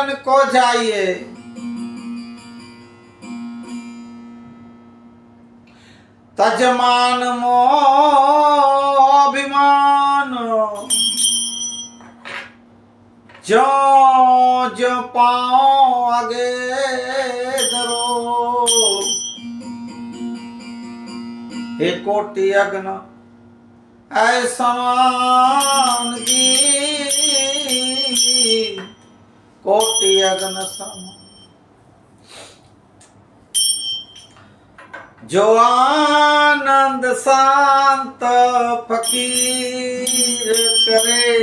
मिलन को जाइए, तजमान मो अभिमान, जो जो पाओ आगे धरो। हे कोटि अग्न ऐसमान की, कोटि अग्न समान। जो आनंद शांत फकीर करे,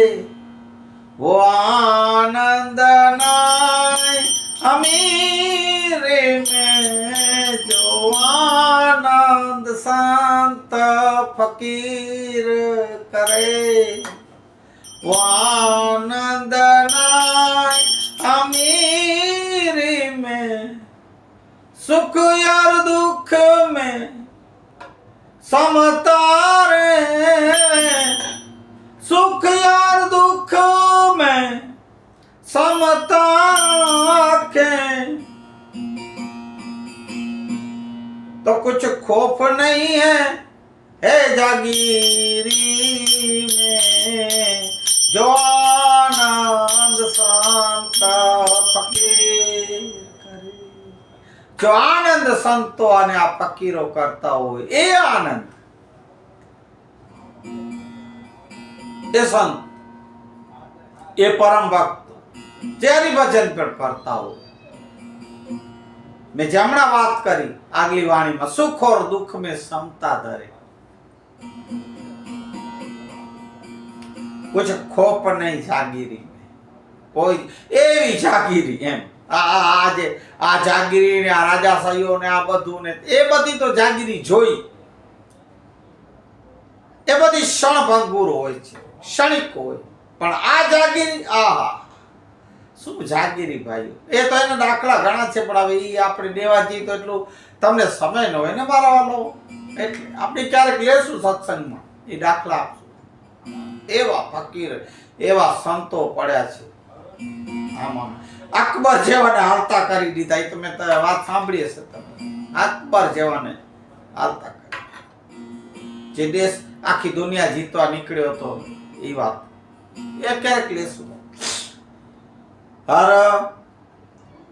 वो आनंद नाय अमीर में। जो आनंद शांत फकीर करे, वो आनंद नाय अमीर में। सुख और दुख में समता रे, सुख और दुख में समता के, तो कुछ खौफ नहीं है जागीरी में। जो आनंद शांत फकीर करे, जो आनंद संतो અને આ ફકીરો કરતા હોય એ આનંદ, એ સંત, એ પરમ ભક્ત જે હરિભજન પણ કરતા હોય। મેં જમણા વાત કરી આગલી વાણીમાં, સુખ और दुख में समता धरे, कुछ खोप नहीं जागीरी में। कोई एवी जागीरी एम આજે આ જાગીરી ને આ રાજાશાહીઓ ને આ બધું ને એ બધી તો જાગીરી જોઈ, એ બધી ક્ષણભંગુર હોય છે, ક્ષણિક હોય। પણ આ જાગીરી, આહા શું જાગીરી ભાઈઓ! એ તો એના દાખલા ઘણા છે, પણ હવે ઈ આપણે દેવા જઈએ તો એટલું તમને સમય ન હોય ને મારા વાલો, એટલે આપણે ક્યારેક લેશું સત્સંગમાં, એ દાખલા આપશું। એવા ફકીર, એવા સંતો પડ્યા છે આમાં। અકબર જેવાને હાલતા કરી દીધા, એ તમે વાત સાંભળી હશે તમે। અકબર જેવાને હાલતા કરી, જે દેશ આખી દુનિયા જીતવા નીકળ્યો હતો એ વાત એ ક્યારેક લેશું। हर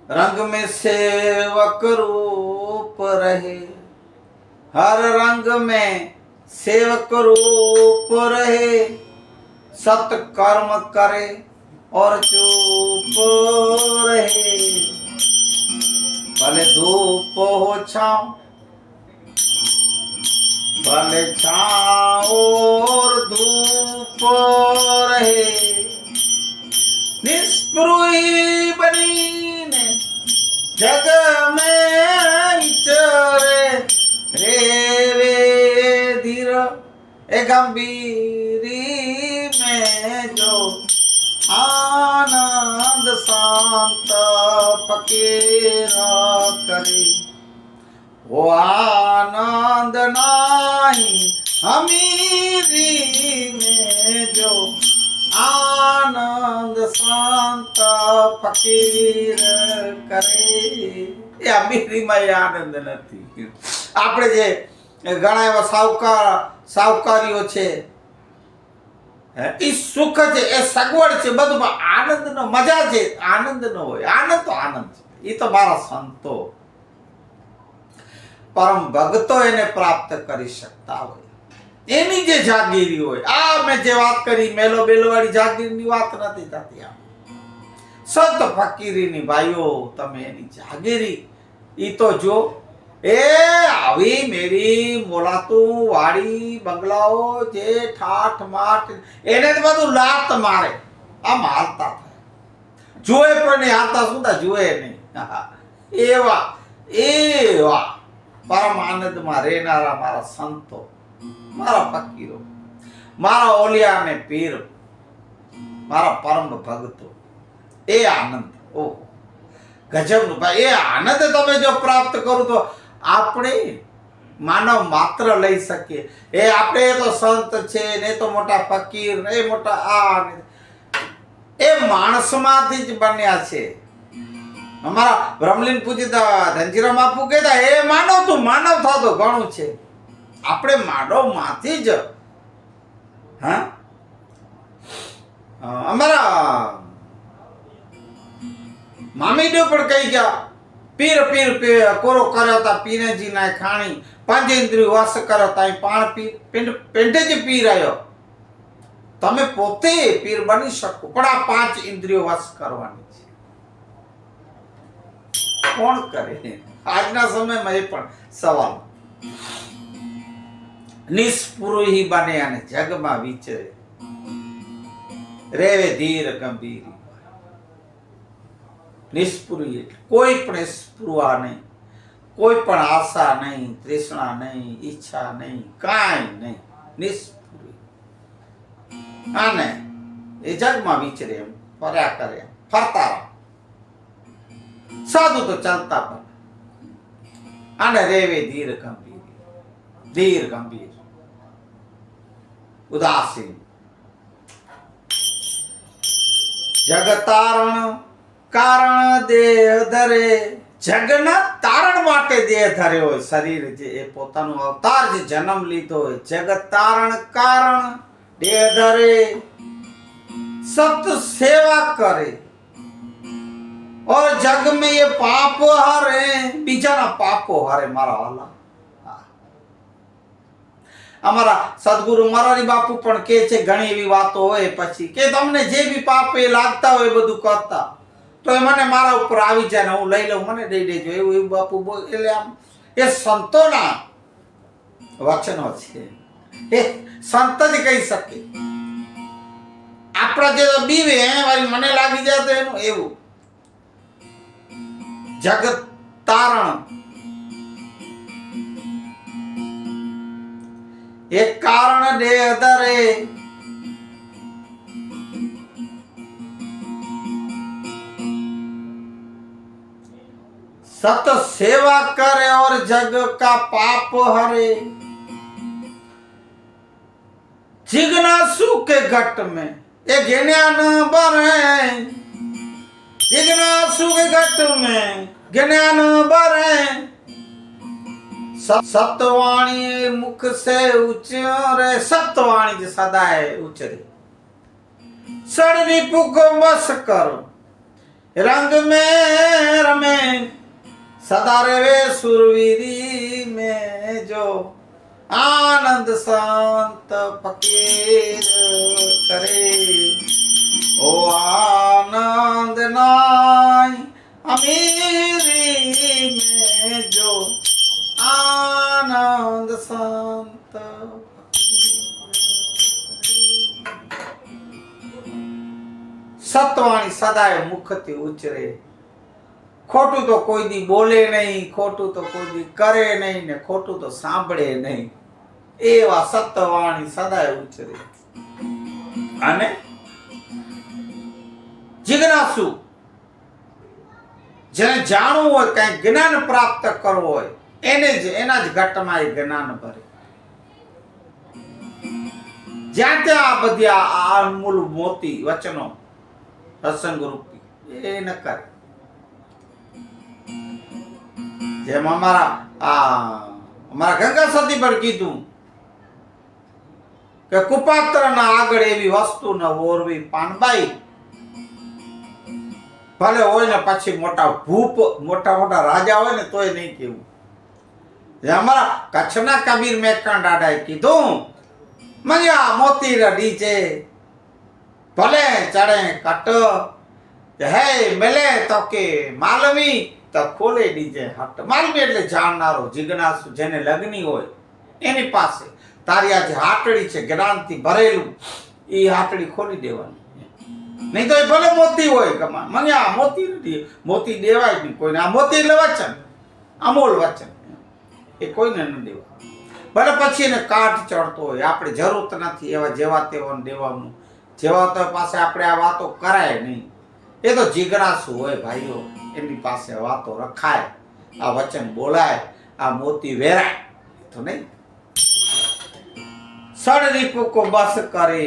रंग में सेवक रूप रहे, हर रंग में सेवक रूप रहे। सत कर्म करे और चुप रहे, भले धूप हो छाँव, भले छाँव और धूप रहे। निष्पृही बनीने जग में चरे, रेवे धीर ए गंभीरी में। जो आनंद शांत फकीर करे, वो आनंद नाही अमीरी में। जो आनंद शांत फकीर करे, એ અમીરીમાં એ આનંદ નથી। આપણે જે ઘણા એવા સાવકારીઓ છે, એ સુખ છે, એ સગવડ છે, બધું આનંદ નો મજા છે, આનંદ નો હોય। આનંદ તો આનંદ છે, એ તો મારા સંતો પરમ ભક્તો એને પ્રાપ્ત કરી શકતા હોય, એની જે જાગીરી હોય। આ મેં જે વાત કરી મેલો બેલો વાળી જાગીરીની વાત નથી થતી, આમ સંત ફકીરીની ભાઈઓ તમે એની જાગીરી ઈ તો જો। એ આવી મેરી મોલાતું વાડી બંગલાઓ જે ઠાઠ માઠ એને તો બધું લાત મારે, આમ હાલતા થાય, જોએ પણ નહીં, હાલતા સુધા જોએ નહીં। એવા એવા પરમ આનંદમાં રહેનારા મારા સંતો, મારા ફકીરો, મારા ઓલિયા ને પીર, મારા પરમ ભક્તો, એ આનંદ ઓહો ગજબનું ભાઈ। એ આનંદ તમે જો પ્રાપ્ત કરો તો આપણે માનવ માત્ર લઈ શકીએ। એ આપણે તો સંત છે ને, તો મોટા ફકીર ને, મોટા આ એ માણસમાંથી જ બન્યા છે। અમારા બ્રહ્મલીન પૂજિત ધનજીરામ બાપુ કહેતા એ માનવ તું માનવ થતો ઘણું છે. આપણે માનવ માંથી જ હા અમારા મામીડો પણ કહી ગયા પીર પીર કોરો કર્યો તા પીરેજી ના ખાણી પાંચેન્દ્રિય વાસ કર્યો તા પાણ પીર પેંડે જ પીર આવ્યો. તમે પોતે પીર બની શકો પણ આ 5 ઇન્દ્રિયો વાસ કરવાની છે. કોણ કરે આજના સમયમાં? એ પણ સવાલ. નિષ્પૃહી બને અને જગમાં વિચરે, રેવે ધીર ગંભીર. નિષ્પૃહી કોઈ પણ સ્પૃહા નહીં, કોઈ પણ આશા નહીં, તૃષ્ણા નહીં, ઈચ્છા નહીં, કાંઈ નહીં. નિષ્પૃહી આને એ જગમાં વિચરે એમ ફર્યા કરે ફરતા રહે. સાધુ તો ચાલતા પણ આને રેવે ધીર ગંભીર. ધીર ગંભીર ઉદાસીન. જગતારણ કારણ દેહ ધરે. જગના તારણ માટે દેહ ધર્યો હોય શરીર જે એ પોતાનો અવતાર જે જન્મ લીધો હોય. જગત તારણ કારણ દેહ ધરે, સત સેવા કરે और जग में ये पाप हरे. બીજાના પાપો હરે મારા વાલા. અમારા સદગુરુ મોરારી બાપુ પણ કહે છે ઘણી એવી વાતો હોય પછી કે તમને જે બી પાપ એ લાગતા હોય બધું કરતા તો એ મને મારા ઉપર આવી જાય ને હું લઈ લઉં, મને દઈ દેજો. એવું બાપુ બોલ. એટલે આમ એ સંતોના વચનો છે. એ સંત જ કહી શકે. આપણા જે બીવે વાળી મને લાગી જાય તો એનું એવું. જગત તારણ એક કારણ દેહ ધરે. सत सेवा करे और जग का पाप हरे. जिज्ञासु के घट में ये ज्ञान भरे. जिज्ञासु के घट में ज्ञान भरे. सत्यवाणी मुख से उच्चरे. सत्यवाणी जो सदा है उच्चरे. सड़री पुख बस करो रंग में रमे. सदा रवे सुरवीरी में जो आनंद संत फकीर करे. ओ आनंद नाय अमीरी में जो आनंद संत. सतवाणी सदाय मुखથી ઉચ્ચરે. ખોટું તો કોઈ દી બોલે નહીં, ખોટું તો કોઈ દી કરે નહીં ને ખોટું તો સાંભળે નહીં. એવા સત્યવાણી સદાય ઉચ્ચરે. અને જિજ્ઞાસુ જેને જાણવું હોય કઈ જ્ઞાન પ્રાપ્ત કરવું હોય એને જ એના જ ઘટમાં એ જ્ઞાન ભરે. જ્યાં ત્યાં આ બધી આ અનમોલ મોતી વચનો સત્સંગ રૂપી એ ન કરે. જેમ અમારા ગંગા સતી પર કીધું કે કુપાત્રના આગળ એવી વસ્તુ ન ઓરવી પાનબાઈ. ભલે હોય ને પછી મોટા ભૂપ મોટા રાજા હોય ને તોય નહીં કેવું. અમારા કચ્છના કબીર મેકણ દાદાએ કીધું મંગ્યા મોતી રડી છે ભલે ચડે કટ હે મેલે તો કે માલવી તો ખોલે દીજે હટ. માલવી એટલે જાણનારો જિજ્ઞાસુ જેને લગ્ની હોય એની પાસે તારી આ જે હાટડી છે જ્ઞાનથી ભરેલું એ હાટડી ખોલી દેવાની. નહીં તો એ ભલે મોતી હોય કમાન મને આ મોતી નથી મોતી દેવાય નહીં કોઈને. આ મોતી એટલે વચન અમોલ વચન એ કોઈને ન દેવા. ભલે પછી એને કાઠ ચડતો હોય આપણે જરૂરત નથી એવા જેવા તેવાને દેવાનું. જેવા તો પાસે આપણે આ વાતો કરાય નહીં. એ તો જિજ્ઞાસુ હોય ભાઈઓ એમની પાસે વાતો રખાય, આ વચન બોલાય, આ મોતી વેરાય તો નહીં. षड रिपु को बस करे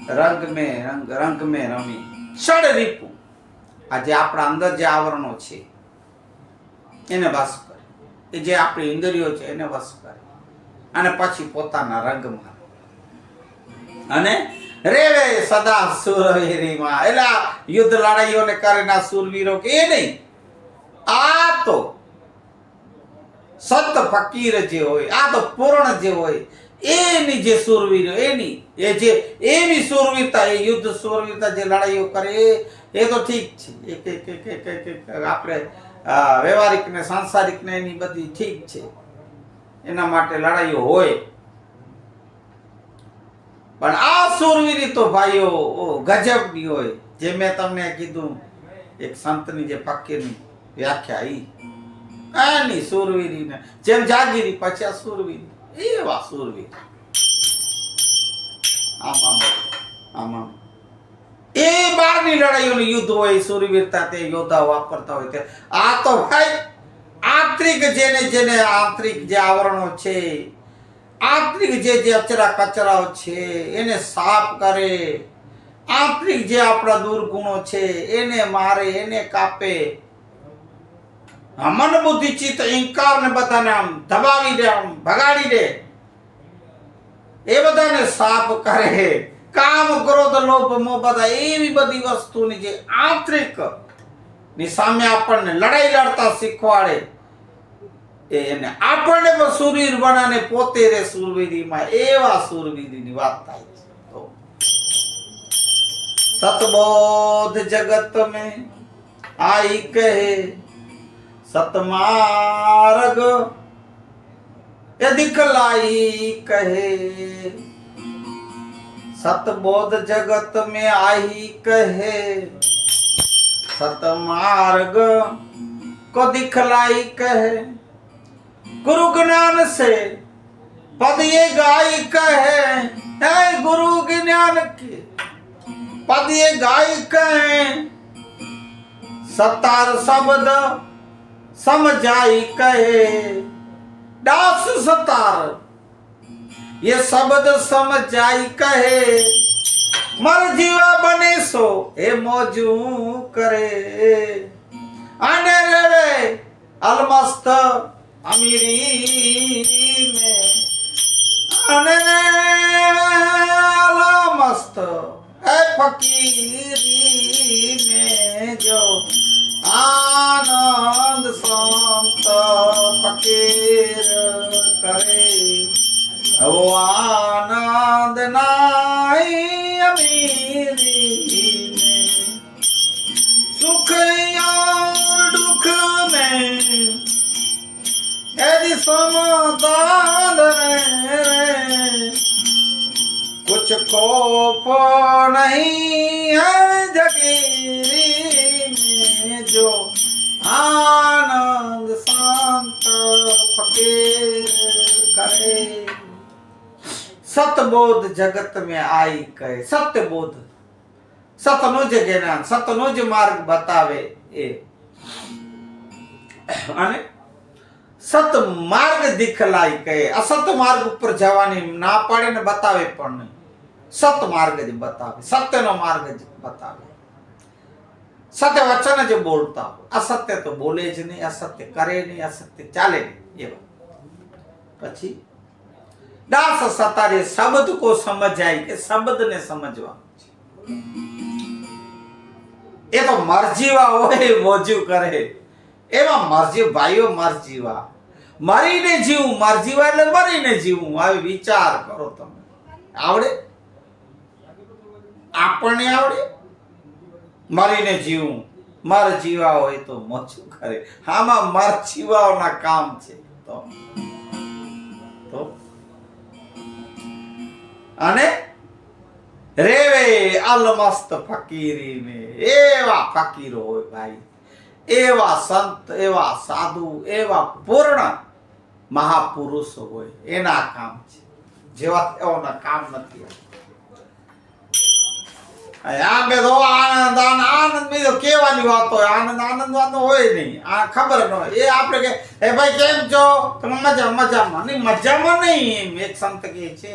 रंग में रमी. षड रिपु આ જે આપણા અંદર જે આવરણો છે એને વશ કરે, એ જે આપણી ઇન્દ્રિયો છે એને વશ કરે, અને પછી પોતાના રંગમાં અને રેવે સદા સુરવીરીમાં. એટલે યુદ્ધ લડાઈઓને કરેના સુરવીરો કે એ નહીં, આ તો સત ફકીર જે હોય, આ તો પૂર્ણ જે હોય એની જે સુરવીરો, એની એ જે એવી સુરવીરતા, એ યુદ્ધ સુરવીરતા જે લડાઈઓ કરે એ તો ઠીક છે, આપણે વ્યવહારિક ને સાંસારિક ને એની બધી ઠીક છે, એના માટે લડાઈઓ હોય. પણ આ સુરવીરી તો ભાઈઓ ગજબની હોય. જે મેં તમને કીધું એક સંતની જે ફકીરની વ્યાખ્યા એની સુરવીરી ને જેમ જાગીરી પછી આ સુરવીરી, એવા સુરવીર. આમ એ બારની લડાઈઓનું યુદ્ધ હોય, સુરવીરતા તે યોદ્ધા વાપરતા હોય તે. આ તો ભાઈ આંતરિક જેને આંતરિક જે આવરણો છે, આંતરિક જે અચરા કચરાઓ છે એને સાફ કરે, આંતરિક જે આપણા દુર્ગુણો છે એને મારે, એને કાપે, મન બુદ્ધિ ચિત્ત અહંકાર ને બધાને આમ દબાવી દે, આમ ભગાડી દે, એ બધાને સાફ કરે. કામ ક્રોધ લોભ મોહ બધા એવી બધી વસ્તુની જે આંતરિક ની સામે આપણને લડાઈ લડતા શીખવાડે, એને આપણને પણ સુરવીર બનાને પોતે રે સુરવીરીમાં. એવા સુરવીરીની વાત થાય છે. તો સતબોધ જગત में आई કહે सतमार्ग यदि दिखलाई કહે, सतबोध जगत में आई કહે सतमार्ग को दिखलाई કહે, गुरु ज्ञान से पद ये गाय कहे, है गुरु ज्ञान के पद ये गाय कहे, सतार शब्द समझाई कहे, दास सतार ये शब्द समझाई कहे, मर जीवा बने सो हे मौजू करे, आने रे अलमस्त अमीरी में, आने अलमस्त ए फकीरी में जो आनंद संत फकीर करे, वो आनंद नाई अमीरी में, सुख और दुख में यदि समाधान रहे, कुछ खौफ नहीं है जगीरी में, जो आनंद शांत फकीर करे. सतबोध जगत में आई કહે, સત્યબોધ, સતનો જ જ્ઞાન, સતનો જ માર્ગ બતાવે એ, અને સત માર્ગ દિખલાઈ કહે. અસત માર્ગ ઉપર જવાની ના પાડે ને બતાવે પણ નહીં, સત માર્ગ જ બતાવે, સત્યનો માર્ગ જ બતાવે. સત્ય વચન જ બોલતા હોય, અસત્ય તો બોલે જ નહીં, અસત્ય કરે નહીં, અસત્ય ચાલે નહીં. એવા પછી દાસ સતારે શબ્દ કો સમજાય, કે શબ્દ ને સમજવાનું છે. એ તો મરજીવા હોય મોજું કરે, એવા મરજી ભાઈઓ મરજીવા, મરીને જીવું, મરજીવા એટલે મરીને જીવું. હવે વિચાર કરો તમે, આવડે? આપણને આવડે? મરીને જીવું. મરજીવા હોય તો મોજું કરે, આમાં મરજીવાઓના કામ છે. તો અને રેવે અલમસ્ત ફકીરી ને, એવા ફકીરો હોય ભાઈ, એવા સંત, એવા સાધુ, એવા પૂર્ણ મહાપુરુષો હોય, એના કામ છે. જેવા તેઓના કામ નથી. આ બધો આનંદ આનંદ બીજો કેવાની વાત હોય, આનંદ આનંદ વાતો હોય નહીં, આ ખબર ન હોય. એ આપણે કે એ ભાઈ કેમ છો? તમે મજામાં નહીં, મજામાં નહીં. એમ એક સંત કે છે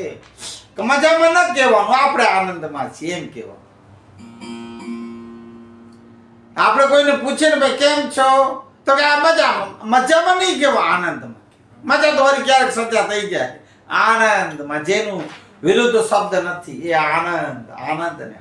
કે મજામાં ન કહેવાનું, આપણે આનંદમાં છીએ એમ કહેવાનું. આપણે કોઈને પૂછે ને ભાઈ કેમ છો તો કે આ મજામાં નહીં કેવા આનંદમાં. મજા તો વળી ક્યારેક સજા થઈ જાય. આનંદમાં જેનું વિરુદ્ધ શબ્દ નથી એ આનંદ ને